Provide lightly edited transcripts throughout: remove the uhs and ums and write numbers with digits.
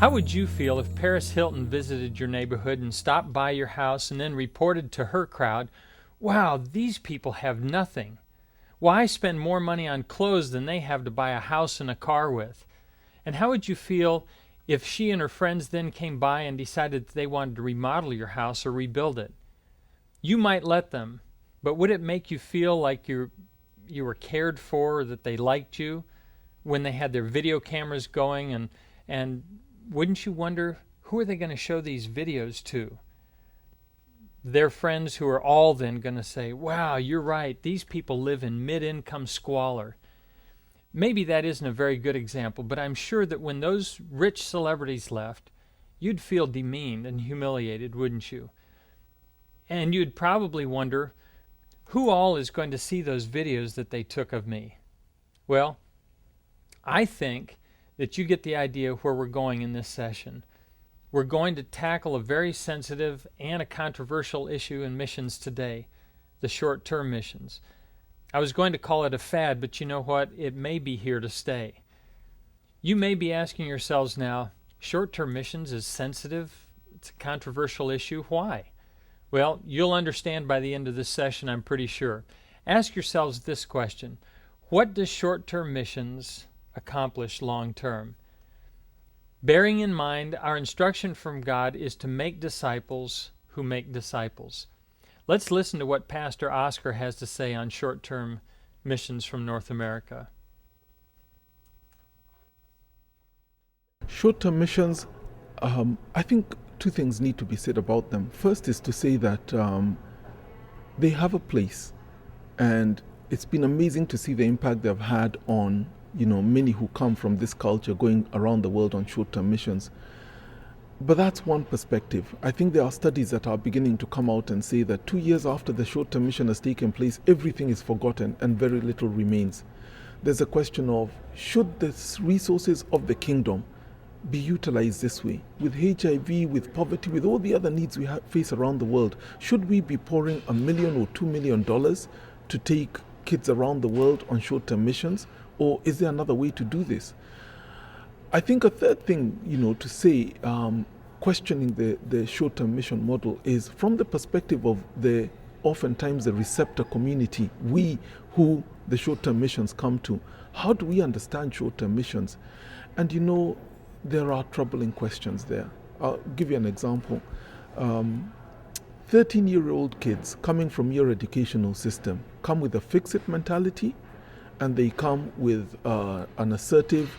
How would you feel if Paris Hilton visited your neighborhood and stopped by your house and then reported to her crowd, "Wow, these people have nothing. Why spend more money on clothes than they have to buy a house and a car with?" And how would you feel if she and her friends then came by and decided that they wanted to remodel your house or rebuild it? You might let them, but would it make you feel like you were cared for, or that they liked you when they had their video cameras going? And wouldn't you wonder, who are they going to show these videos to? Their friends, who are all then going to say, "Wow, you're right, these people live in mid-income squalor." Maybe that isn't a very good example, but I'm sure that when those rich celebrities left, you'd feel demeaned and humiliated, wouldn't you? And you'd probably wonder, who all is going to see those videos that they took of me? Well, I think that you get the idea where we're going in this session. We're going to tackle a very sensitive and a controversial issue in missions today, the short-term missions. I was going to call it a fad, but you know what? It may be here to stay. You may be asking yourselves now, short-term missions is sensitive, it's a controversial issue, why? Well, you'll understand by the end of this session, I'm pretty sure. Ask yourselves this question: what does short-term missions accomplish long-term? Bearing in mind our instruction from God is to make disciples who make disciples. Let's listen to what Pastor Oscar has to say on short-term missions from North America. Short-term missions, I think two things need to be said about them. First is to say that they have a place, and it's been amazing to see the impact they've had on many who come from this culture going around the world on short-term missions. But that's one perspective. I think there are studies that are beginning to come out and say that 2 years after the short-term mission has taken place, everything is forgotten and very little remains. There's a question of, should the resources of the kingdom be utilized this way? With HIV, with poverty, with all the other needs we face around the world, should we be pouring $1 million or $2 million to take kids around the world on short-term missions? Or is there another way to do this? I think a third thing, to say, questioning the short-term mission model, is from the perspective of oftentimes the receptor community, we who the short-term missions come to. How do we understand short-term missions? And there are troubling questions there. I'll give you an example. 13-year-old kids coming from your educational system come with a fix-it mentality, and they come with an assertive,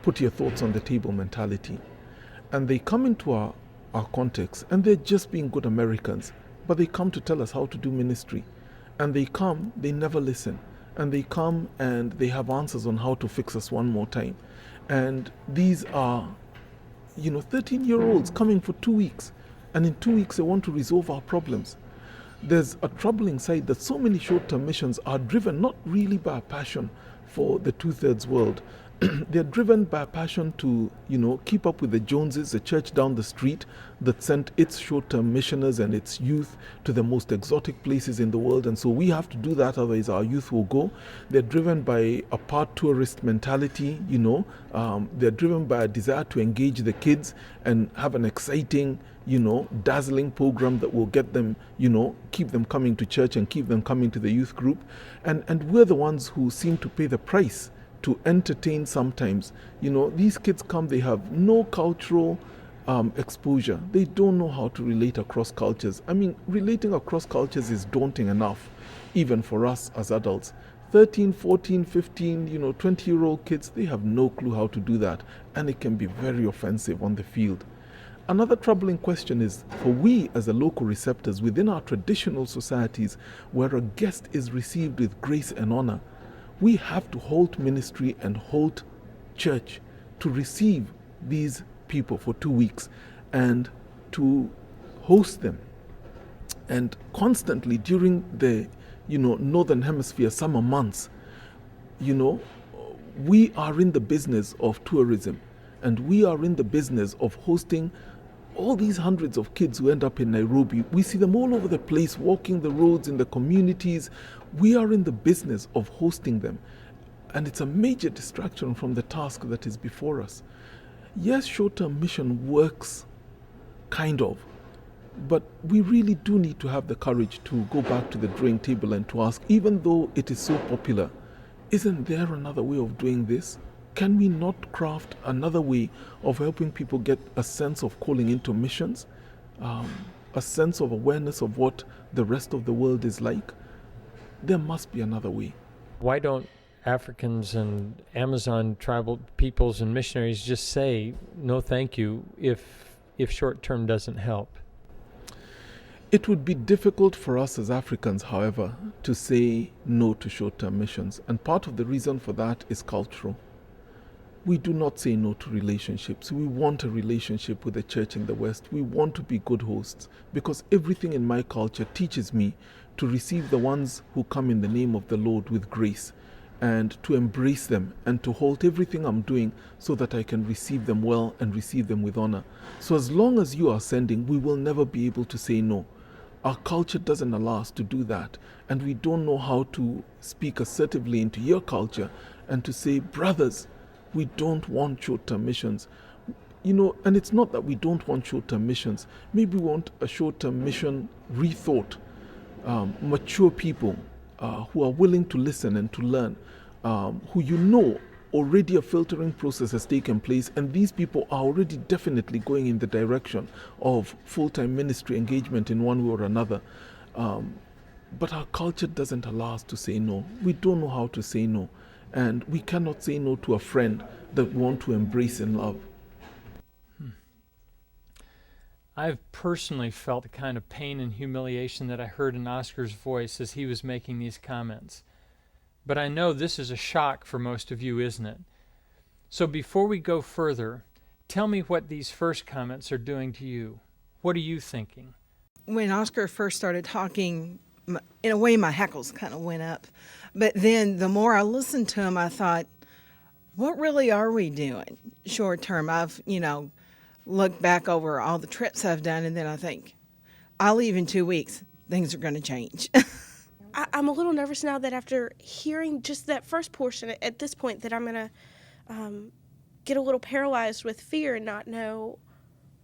put your thoughts on the table mentality. And they come into our context, and they're just being good Americans, but they come to tell us how to do ministry. And they never listen. And they come and they have answers on how to fix us one more time. And these are, 13-year-olds coming for 2 weeks. And in 2 weeks, they want to resolve our problems. There's a troubling side that so many short-term missions are driven not really by a passion for the two-thirds world. They're driven by a passion to, keep up with the Joneses, the church down the street that sent its short-term missioners and its youth to the most exotic places in the world. And so we have to do that, otherwise our youth will go. They're driven by a part tourist mentality, They're driven by a desire to engage the kids and have an exciting, dazzling program that will get them, keep them coming to church and keep them coming to the youth group. And we're the ones who seem to pay the price to entertain sometimes. These kids come, they have no cultural exposure. They don't know how to relate across cultures. I mean, relating across cultures is daunting enough, even for us as adults. 13, 14, 15, 20-year-old kids, they have no clue how to do that. And it can be very offensive on the field. Another troubling question is, for we as the local receptors within our traditional societies, where a guest is received with grace and honor, we have to halt ministry and halt church to receive these people for 2 weeks and to host them. And constantly during the Northern Hemisphere summer months, we are in the business of tourism, and we are in the business of hosting all these hundreds of kids who end up in Nairobi. We see them all over the place, walking the roads in the communities. We are in the business of hosting them. And it's a major distraction from the task that is before us. Yes, short-term mission works, kind of, but we really do need to have the courage to go back to the drawing table and to ask, even though it is so popular, isn't there another way of doing this? Can we not craft another way of helping people get a sense of calling into missions, a sense of awareness of what the rest of the world is like? There must be another way. Why don't Africans and Amazon tribal peoples and missionaries just say no thank you if short term doesn't help? It would be difficult for us as Africans, however, to say no to short-term missions, and part of the reason for that is cultural. We do not say no to relationships. We want a relationship with the church in the West. We want to be good hosts, because everything in my culture teaches me to receive the ones who come in the name of the Lord with grace, and to embrace them and to halt everything I'm doing so that I can receive them well and receive them with honor. So as long as you are sending, we will never be able to say no. Our culture doesn't allow us to do that, and we don't know how to speak assertively into your culture and to say, brothers, we don't want short-term missions. And it's not that we don't want short-term missions. Maybe we want a short-term mission rethought, mature people who are willing to listen and to learn, who already a filtering process has taken place, and these people are already definitely going in the direction of full-time ministry engagement in one way or another. But our culture doesn't allow us to say no. We don't know how to say no, and we cannot say no to a friend that we want to embrace in love. I've personally felt the kind of pain and humiliation that I heard in Oscar's voice as he was making these comments. But I know this is a shock for most of you, isn't it? So before we go further, tell me what these first comments are doing to you. What are you thinking? When Oscar first started talking, in a way my hackles kind of went up. But then the more I listened to him, I thought, what really are we doing short term? I've, looked back over all the trips I've done, and then I think, I'll leave in 2 weeks. Things are going to change. I'm a little nervous now that after hearing just that first portion, at this point, that I'm going to get a little paralyzed with fear and not know,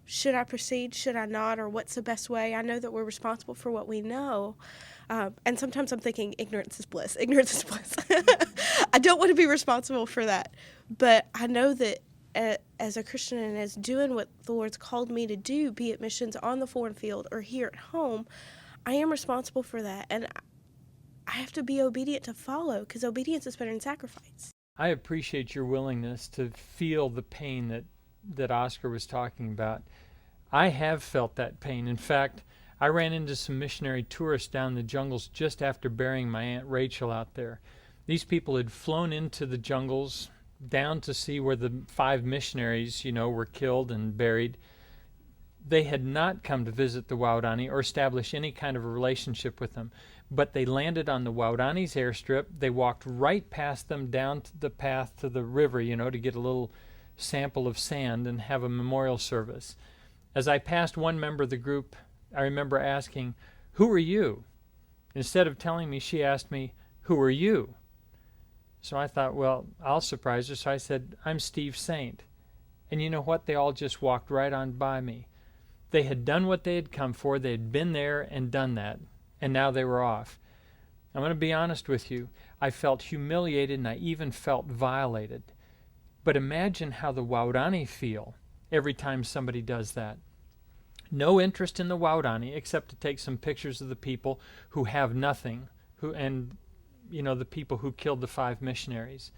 should I proceed, should I not, or what's the best way? I know that we're responsible for what we know. And sometimes I'm thinking ignorance is bliss. Ignorance is bliss. I don't want to be responsible for that. But I know that as a Christian and as doing what the Lord's called me to do, be it missions on the foreign field or here at home, I am responsible for that. And I have to be obedient to follow, because obedience is better than sacrifice. I appreciate your willingness to feel the pain that Oscar was talking about. I have felt that pain. In fact, I ran into some missionary tourists down the jungles just after burying my Aunt Rachel out there. These people had flown into the jungles down to see where the 5 missionaries, were killed and buried. They had not come to visit the Waodani or establish any kind of a relationship with them, but they landed on the Waodani's airstrip. They walked right past them down to the path to the river, to get a little sample of sand and have a memorial service. As I passed one member of the group, I remember asking, "Who are you?" Instead of telling me, she asked me, "Who are you?" So I thought, well, I'll surprise her. So I said, "I'm Steve Saint." And you know what? They all just walked right on by me. They had done what they had come for. They had been there and done that. And now they were off. I'm going to be honest with you. I felt humiliated and I even felt violated. But imagine how the Waodani feel every time somebody does that. No interest in the Waodani except to take some pictures of the people who have nothing, the people who killed the 5 missionaries.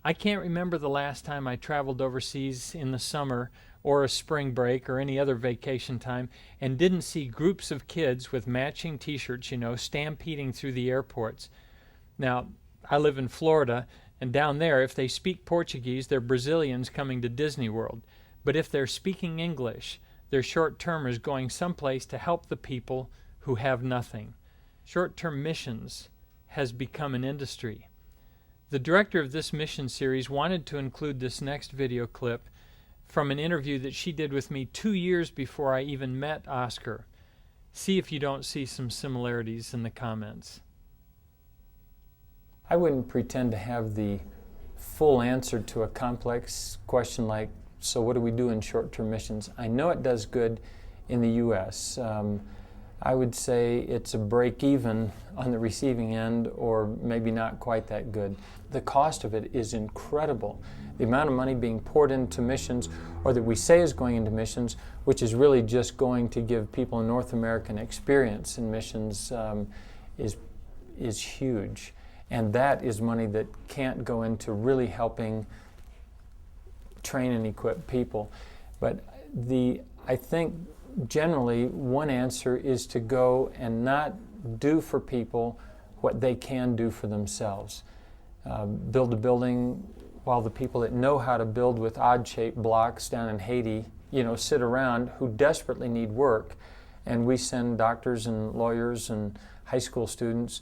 I can't remember the last time I traveled overseas in the summer or a spring break or any other vacation time and didn't see groups of kids with matching t-shirts, stampeding through the airports. Now, I live in Florida, and down there, if they speak Portuguese, they're Brazilians coming to Disney World. But if they're speaking English, they're short-termers going someplace to help the people who have nothing. Short-term missions has become an industry. The director of this mission series wanted to include this next video clip from an interview that she did with me 2 years before I even met Oscar. See if you don't see some similarities in the comments. I wouldn't pretend to have the full answer to a complex question like So what do we do in short-term missions? I know it does good in the U.S. I would say it's a break-even on the receiving end, or maybe not quite that good. The cost of it is incredible. The amount of money being poured into missions, or that we say is going into missions, which is really just going to give people in North America an experience in missions, is huge. And that is money that can't go into really helping train and equip people. But I think generally one answer is to go and not do for people what they can do for themselves. Build a building while the people that know how to build with odd-shaped blocks down in Haiti, sit around who desperately need work. And we send doctors and lawyers and high school students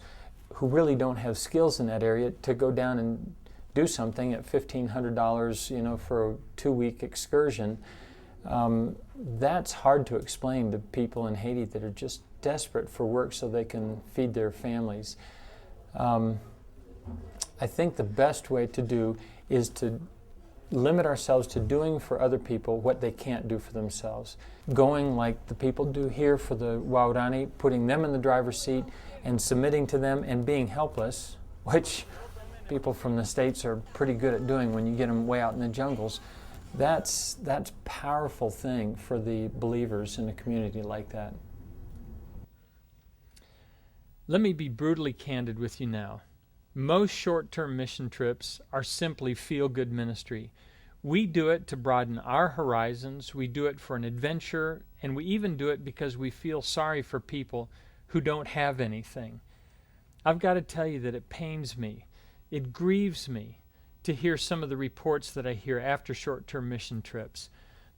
who really don't have skills in that area to go down and do something at $1,500, for a 2-week excursion. That's hard to explain to people in Haiti that are just desperate for work so they can feed their families. I think the best way to do is to limit ourselves to doing for other people what they can't do for themselves. Going like the people do here for the Waorani, putting them in the driver's seat and submitting to them and being helpless, which people from the States are pretty good at doing when you get them way out in the jungles. That's a powerful thing for the believers in a community like that. Let me be brutally candid with you now. Most short-term mission trips are simply feel-good ministry. We do it to broaden our horizons, we do it for an adventure, and we even do it because we feel sorry for people who don't have anything. I've got to tell you that it pains me, it grieves me to hear some of the reports that I hear after short-term mission trips.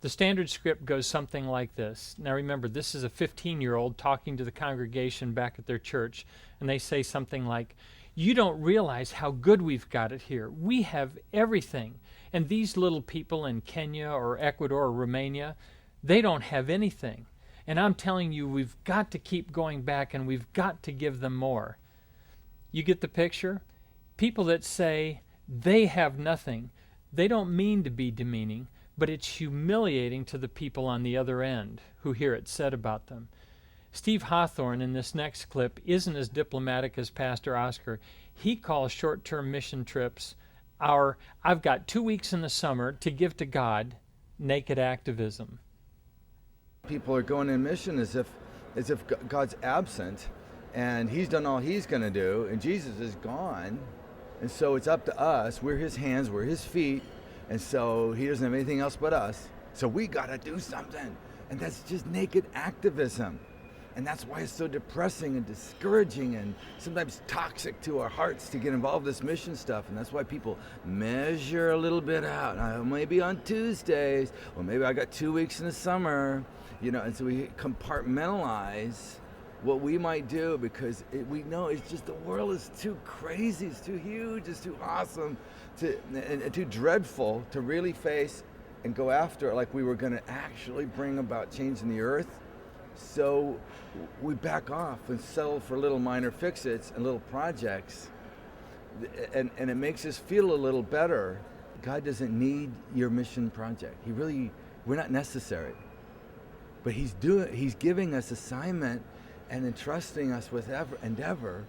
The standard script goes something like this. Now remember, this is a 15-year-old talking to the congregation back at their church, and they say something like, "You don't realize how good we've got it here. We have everything. And these little people in Kenya or Ecuador or Romania, they don't have anything. And I'm telling you, we've got to keep going back and we've got to give them more." You get the picture? People that say they have nothing, they don't mean to be demeaning, but it's humiliating to the people on the other end who hear it said about them. Steve Hawthorne in this next clip isn't as diplomatic as Pastor Oscar. He calls short-term mission trips our "I've got 2 weeks in the summer to give to God" naked activism. People are going in mission as if God's absent and he's done all he's going to do and Jesus is gone. And so it's up to us. We're his hands, we're his feet. And so he doesn't have anything else but us. So we got to do something. And that's just naked activism. And that's why it's so depressing and discouraging and sometimes toxic to our hearts to get involved in this mission stuff. And that's why people measure a little bit out. Maybe on Tuesdays, or maybe I got 2 weeks in the summer, and so we compartmentalize what we might do because we know it's just the world is too crazy, it's too huge, it's too awesome, and too dreadful to really face and go after it like we were going to actually bring about change in the earth. So we back off and settle for little minor fix-its and little projects, and it makes us feel a little better. God doesn't need your mission project. We're not necessary. But he's giving us assignment and entrusting us with endeavor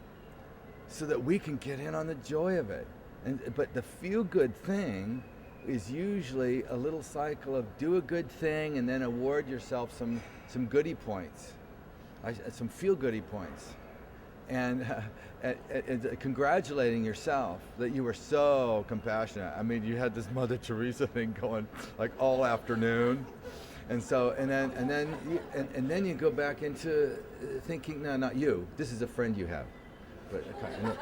so that we can get in on the joy of it. But the feel-good thing is usually a little cycle of do a good thing and then award yourself some goodie points, some feel-goodie points, and congratulating yourself that you were so compassionate. I mean, you had this Mother Teresa thing going like all afternoon, and then you go back into thinking, no, not you. This is a friend you have. But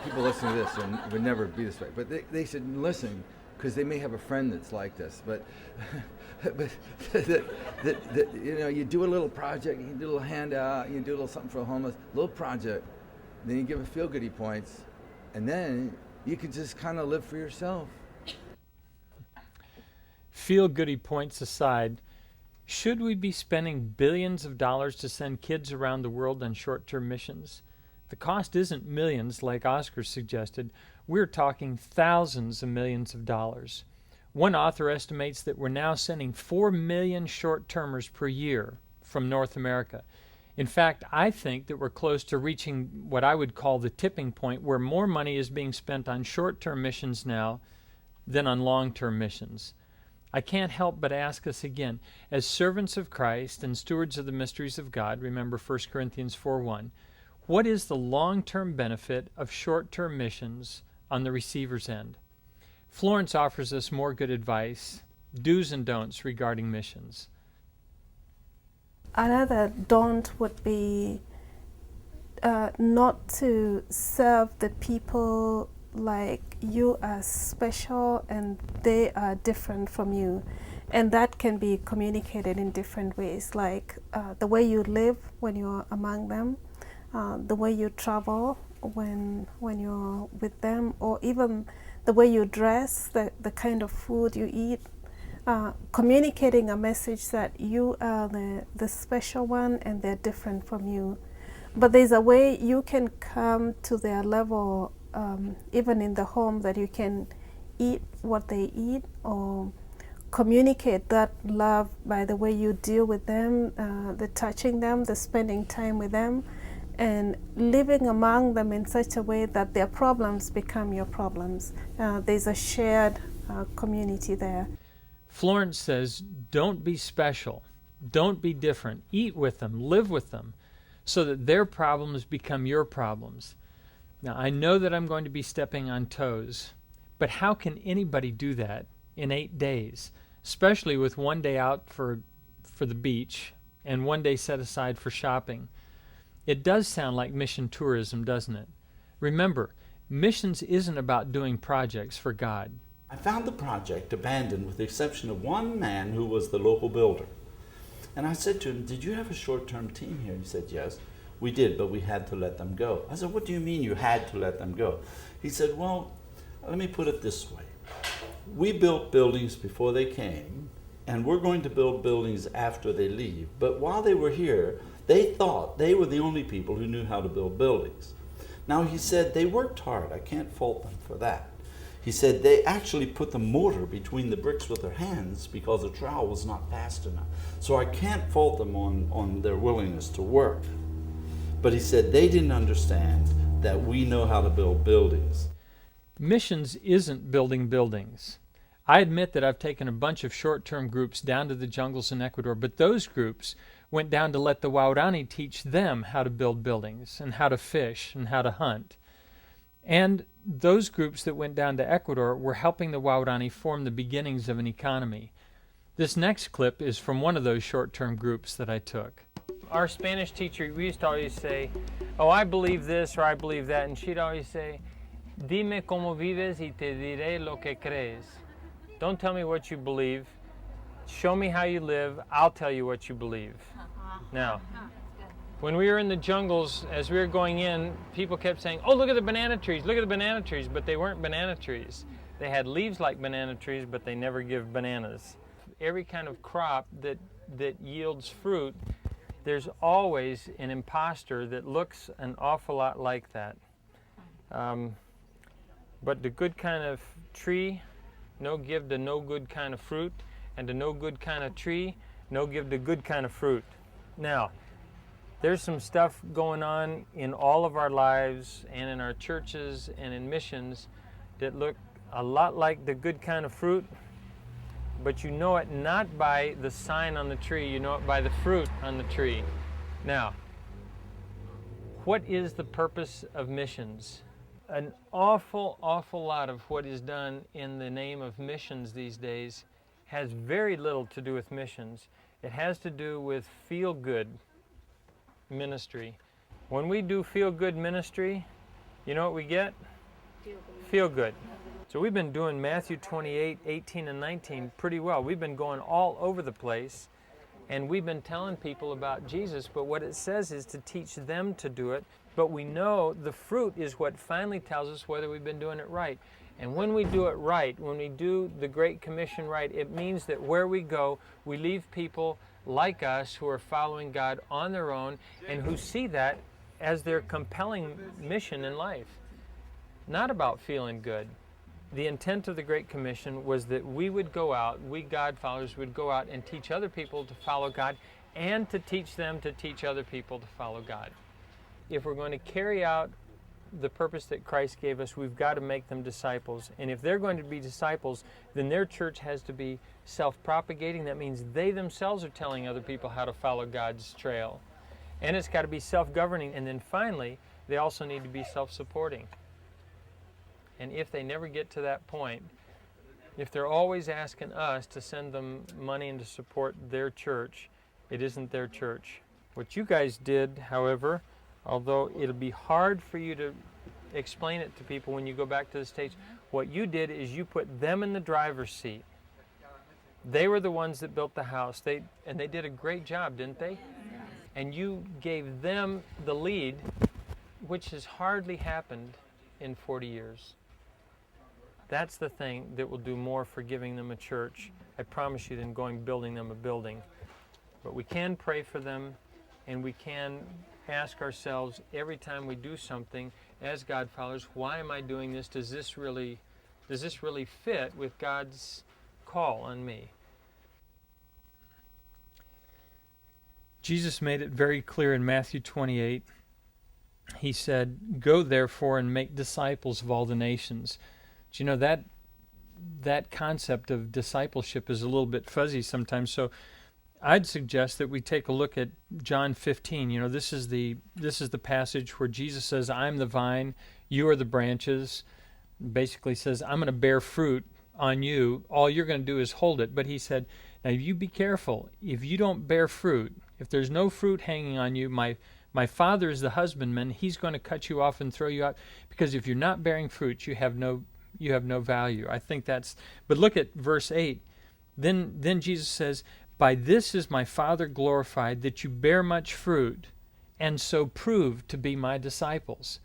people listening to this would never be this way. But they should listen, because they may have a friend that's like this. But you do a little project, you do a little handout, you do a little something for the homeless, little project, then you give a feel-goodie points, and then you can just kind of live for yourself. Feel-goodie points aside, should we be spending billions of dollars to send kids around the world on short-term missions? The cost isn't millions like Oscar suggested. We're talking thousands of millions of dollars. One author estimates that we're now sending 4 million short-termers per year from North America. In fact, I think that we're close to reaching what I would call the tipping point, where more money is being spent on short-term missions now than on long-term missions. I can't help but ask us again, as servants of Christ and stewards of the mysteries of God, remember 1 Corinthians 4:1, what is the long-term benefit of short-term missions on the receiver's end? Florence offers us more good advice, do's and don'ts regarding missions. Another don't would be not to serve the people like you are special and they are different from you. And that can be communicated in different ways, like the way you live when you're among them, the way you travel when you're with them, or even the way you dress, the kind of food you eat, communicating a message that you are the special one and they're different from you. But there's a way you can come to their level, even in the home, that you can eat what they eat, or communicate that love by the way you deal with them, the touching them, the spending time with them, and living among them in such a way that their problems become your problems. There's a shared community there. Florence says, don't be special, don't be different, eat with them, live with them, so that their problems become your problems. Now, I know that I'm going to be stepping on toes, but how can anybody do that in 8 days, especially with one day out for the beach and one day set aside for shopping? It does sound like mission tourism, doesn't it? Remember, missions isn't about doing projects for God. I found the project abandoned with the exception of one man who was the local builder. And I said to him, did you have a short-term team here? He said, yes, we did, but we had to let them go. I said, what do you mean you had to let them go? He said, well, let me put it this way. We built buildings before they came, and we're going to build buildings after they leave. But while they were here, they thought they were the only people who knew how to build buildings. Now, he said, they worked hard. I can't fault them for that. He said they actually put the mortar between the bricks with their hands because the trowel was not fast enough. So I can't fault them on their willingness to work. But he said they didn't understand that we know how to build buildings. Missions isn't building buildings. I admit that I've taken a bunch of short-term groups down to the jungles in Ecuador, but those groups went down to let the Waorani teach them how to build buildings and how to fish and how to hunt. And those groups that went down to Ecuador were helping the Waorani form the beginnings of an economy. This next clip is from one of those short-term groups that I took. Our Spanish teacher, we used to always say, oh, I believe this or I believe that, and she'd always say, dime cómo vives y te diré lo que crees. Don't tell me what you believe. Show me how you live. I'll tell you what you believe. Now, when we were in the jungles, as we were going in, people kept saying, oh, look at the banana trees, look at the banana trees, but they weren't banana trees. They had leaves like banana trees, but they never give bananas. Every kind of crop that yields fruit, there's always an imposter that looks an awful lot like that. But the good kind of tree, no give the no good kind of fruit, and the no good kind of tree, no give the good kind of fruit. Now, there's some stuff going on in all of our lives and in our churches and in missions that look a lot like the good kind of fruit, but you know it not by the sign on the tree, you know it by the fruit on the tree. Now, what is the purpose of missions? An awful lot of what is done in the name of missions these days has very little to do with missions. It has to do with feel-good ministry. When we do feel-good ministry, you know what we get? Feel good. So we've been doing Matthew 28, 18, and 19 pretty well. We've been going all over the place, and we've been telling people about Jesus, but what it says is to teach them to do it. But we know the fruit is what finally tells us whether we've been doing it right. And when we do it right, when we do the Great Commission right, it means that where we go, we leave people like us who are following God on their own and who see that as their compelling mission in life. Not about feeling good, The intent of the Great Commission was that we would go out, we God followers would go out and teach other people to follow God and to teach them to teach other people to follow God. If we're going to carry out the purpose that Christ gave us, we've got to make them disciples. And if they're going to be disciples, then their church has to be self-propagating. That means they themselves are telling other people how to follow God's trail. And it's got to be self-governing. And then finally, they also need to be self-supporting. And if they never get to that point, if they're always asking us to send them money and to support their church, it isn't their church. What you guys did, however, although it'll be hard for you to explain it to people when you go back to the States, what you did is you put them in the driver's seat. They were the ones that built the house. They did a great job, didn't they? And you gave them the lead, which has hardly happened in 40 years. That's the thing that will do more for giving them a church, I promise you, than building them a building. But we can pray for them, and we can ask ourselves every time we do something as God followers, why am I doing this? Does this really fit with God's call on me? Jesus made it very clear in Matthew 28. He said, "Go therefore and make disciples of all the nations." Do you know that concept of discipleship is a little bit fuzzy sometimes, so I'd suggest that we take a look at John 15. You know, this is the passage where Jesus says, "I'm the vine, you are the branches." Basically says, "I'm going to bear fruit on you. All you're going to do is hold it." But he said, "Now you be careful. If you don't bear fruit, if there's no fruit hanging on you, my Father is the husbandman. He's going to cut you off and throw you out, because if you're not bearing fruit, you have no value." I think that's. But look at verse 8. Then Jesus says, "By this is my Father glorified, that you bear much fruit, and so prove to be my disciples."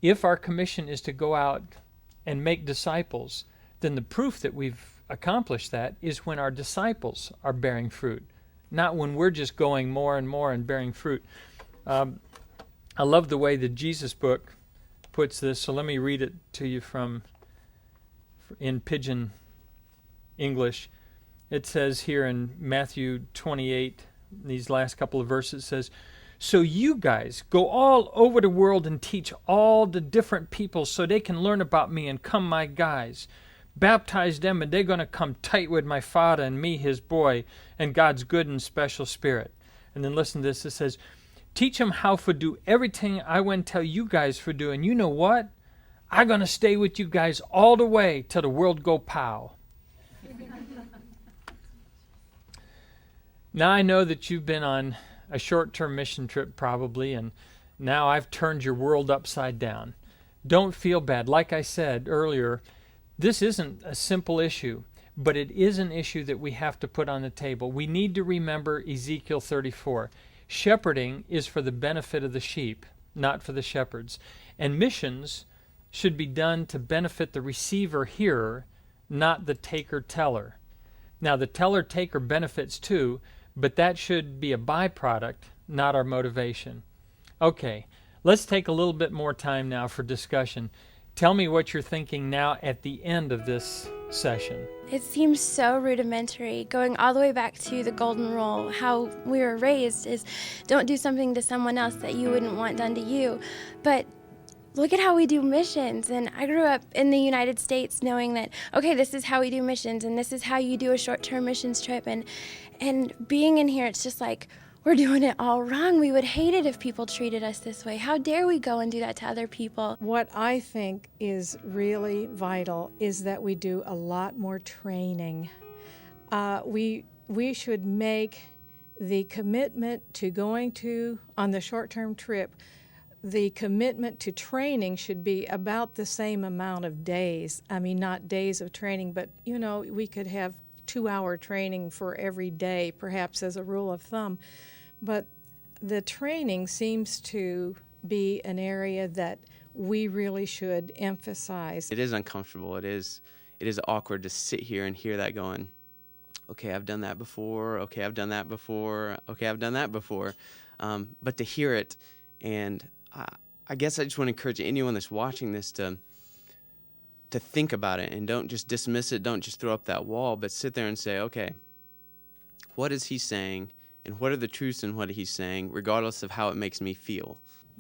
If our commission is to go out and make disciples, then the proof that we've accomplished that is when our disciples are bearing fruit, not when we're just going more and more and bearing fruit. I love the way the Jesus book puts this, so let me read it to you in Pidgin English. It says here in Matthew 28, these last couple of verses, it says, "So you guys go all over the world and teach all the different people so they can learn about me and come my guys. Baptize them and they're going to come tight with my Father and me, his boy, and God's good and special spirit." And then listen to this. It says, "Teach them how to do everything I went tell you guys for do. And you know what? I'm going to stay with you guys all the way till the world go pow." Now I know that you've been on a short-term mission trip probably, and now I've turned your world upside down. Don't feel bad. Like I said earlier, this isn't a simple issue, but it is an issue that we have to put on the table. We need to remember Ezekiel 34. Shepherding is for the benefit of the sheep, not for the shepherds. And missions should be done to benefit the receiver-hearer, not the taker-teller. Now, the teller-taker benefits too, but that should be a byproduct, not our motivation. Okay, let's take a little bit more time now for discussion. Tell me what you're thinking now at the end of this session. It seems so rudimentary, going all the way back to the golden rule. How we were raised is don't do something to someone else that you wouldn't want done to you. But look at how we do missions. And I grew up in the United States knowing that, okay, this is how we do missions, and this is how you do a short-term missions trip. And being in here, it's just like, we're doing it all wrong. We would hate it if people treated us this way. How dare we go and do that to other people? What I think is really vital is that we do a lot more training. We should make the commitment to going on the short-term trip, the commitment to training should be about the same amount of days. I mean, not days of training, but, we could have 2-hour training for every day, perhaps as a rule of thumb. But the training seems to be an area that we really should emphasize. It is uncomfortable. It is awkward to sit here and hear that going, okay, I've done that before. Okay, I've done that before. Okay, I've done that before. But to hear it, and I guess I just want to encourage anyone that's watching this to to think about it, and don't just dismiss it, don't just throw up that wall, but sit there and say, okay, what is he saying, and what are the truths in what he's saying, regardless of how it makes me feel.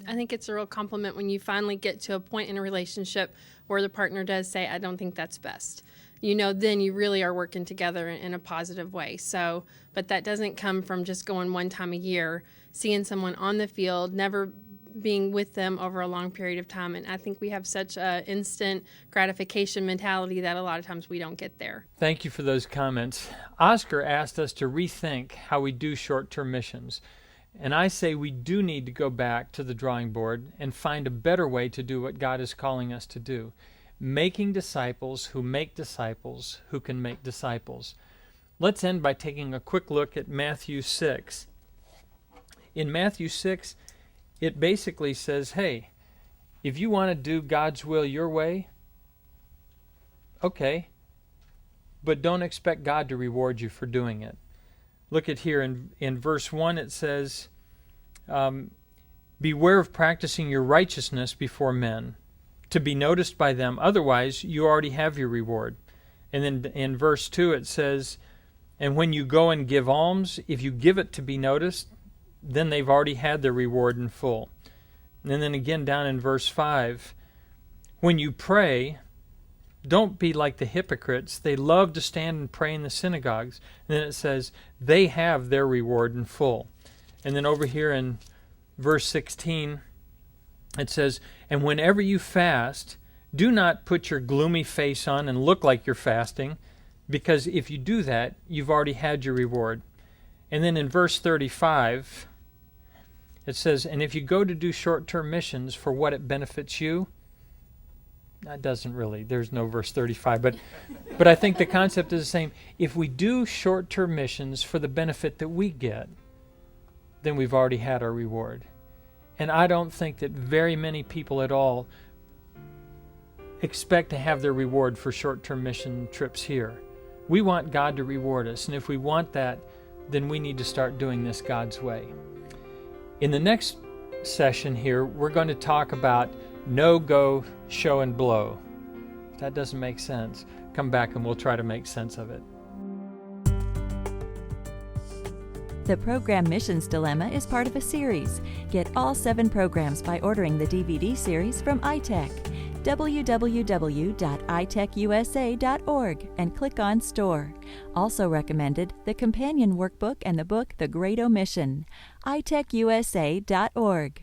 I think it's a real compliment when you finally get to a point in a relationship where the partner does say, I don't think that's best. Then you really are working together in a positive way. So, but that doesn't come from just going one time a year, seeing someone on the field, never being with them over a long period of time. And I think we have such an instant gratification mentality that a lot of times we don't get there. Thank you for those comments. Oscar asked us to rethink how we do short-term missions. And I say we do need to go back to the drawing board and find a better way to do what God is calling us to do. Making disciples who make disciples who can make disciples. Let's end by taking a quick look at Matthew 6. In Matthew 6, it basically says, hey, if you want to do God's will your way, okay, but don't expect God to reward you for doing it. Look at here in verse 1, it says, beware of practicing your righteousness before men, to be noticed by them, otherwise you already have your reward. And then in verse 2 it says, and when you go and give alms, if you give it to be noticed, then they've already had their reward in full. And then again down in verse 5, when you pray, don't be like the hypocrites. They love to stand and pray in the synagogues. And then it says, they have their reward in full. And then over here in verse 16, it says, and whenever you fast, do not put your gloomy face on and look like you're fasting, because if you do that, you've already had your reward. And then in verse 35, it says, and if you go to do short-term missions for what it benefits you, that doesn't really, there's no verse 35, but I think the concept is the same. If we do short-term missions for the benefit that we get, then we've already had our reward. And I don't think that very many people at all expect to have their reward for short-term mission trips here. We want God to reward us, and if we want that, then we need to start doing this God's way. In the next session here, we're going to talk about no, go, show, and blow. If that doesn't make sense, come back and we'll try to make sense of it. The program Missions Dilemma is part of a series. Get all 7 programs by ordering the DVD series from iTech. www.itechusa.org and click on Store. Also recommended the companion workbook and the book The Great Omission. itechusa.org.